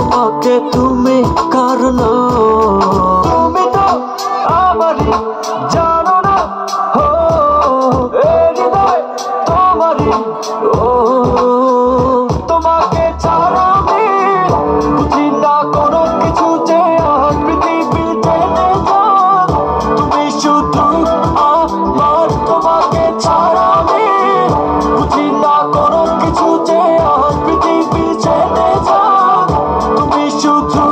তোমাকে তুমি কারণ তুমি তো আমারই জানো না হো এই হৃদয় তোমারই ও তোমাকে ছাড়া আমি বুঝি না কোনো কিছু যে আর পৃথিবী টেনে যান তুমি শুধু আমার তোমাকে ছাড়া আমি বুঝি না কোনো কিছু যে আর পৃথিবী টেনে যান তুমি শুধু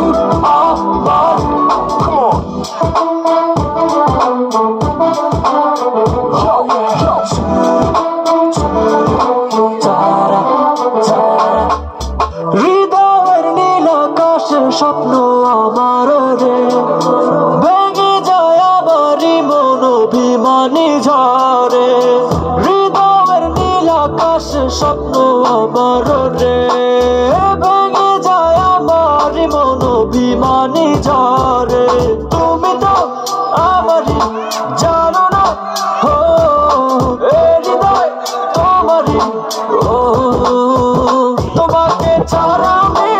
আমার হৃদয়ের নীল আকাশের স্বপ্ন আমার রে ভেঙে যায় আমারই মন অভিমানী ঝড়ে হৃদয়ের নীল আকাশের স্বপ্ন আমার রে ভেঙে যায় আমারই মন অভিমানী ঝড়ে তুমি তো আমারই জানো না হো এই হৃদয় তোমারই ও তোমাকে ছাড়া আমি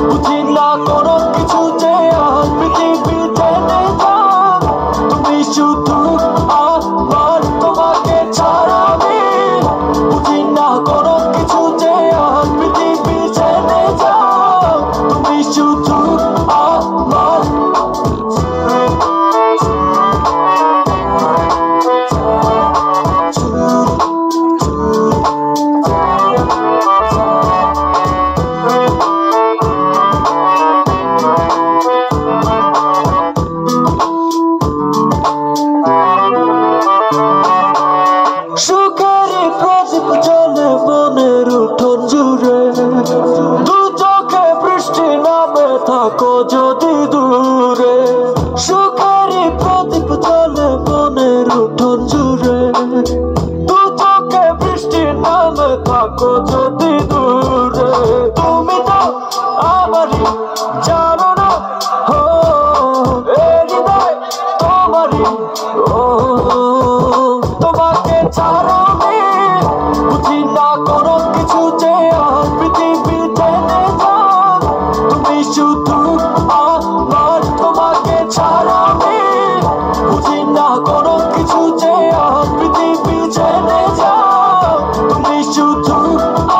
বুঝি না কোনো কিছু যে আর পৃথিবী টেনে যান তুমি শুধু আমার তোমাকে ছাড়া আমি বুঝি না কোনো কিছু যে আর পৃথিবী টেনে যান তুমি শুধু আমার সুখেরই প্রদীপ জ্বলে মনের উঠোন জুড়ে দু চোখে বৃষ্টি নামে থাকো যদি দূরে সুখেরই প্রদীপ জ্বলে মনের উঠোন জুড়ে দু চোখে বৃষ্টি নামে থাকো যদি দূরে তুমি তো আমারই জানো না হো এই হৃদয় তোমারই ও তোমাকে ছাড়া আমি বুঝি না কোনো কিছু যে আর পৃথিবী টেনে যান তুমি শুধু আমার তোমাকে ছাড়া আমি বুঝি না কোনো কিছু যে আর পৃথিবী টেনে যান তুমি শুধু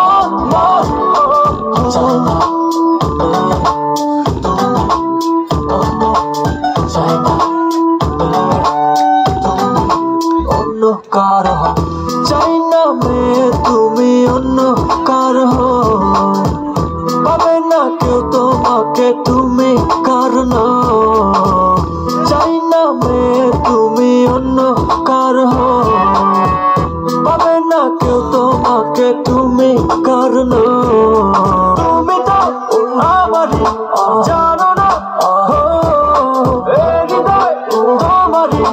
আমার অন্য কারো চাই না মেয়ে তুমি অন্য কারো পাবে না কেউ তোমাকে তুমি কারণ চাই না মেয়ে তুমি অন্য কারো পাবে না কেউ তোমাকে তুমি কারণ তুমি তো আমারই জানো না এই হৃদয় তোমারই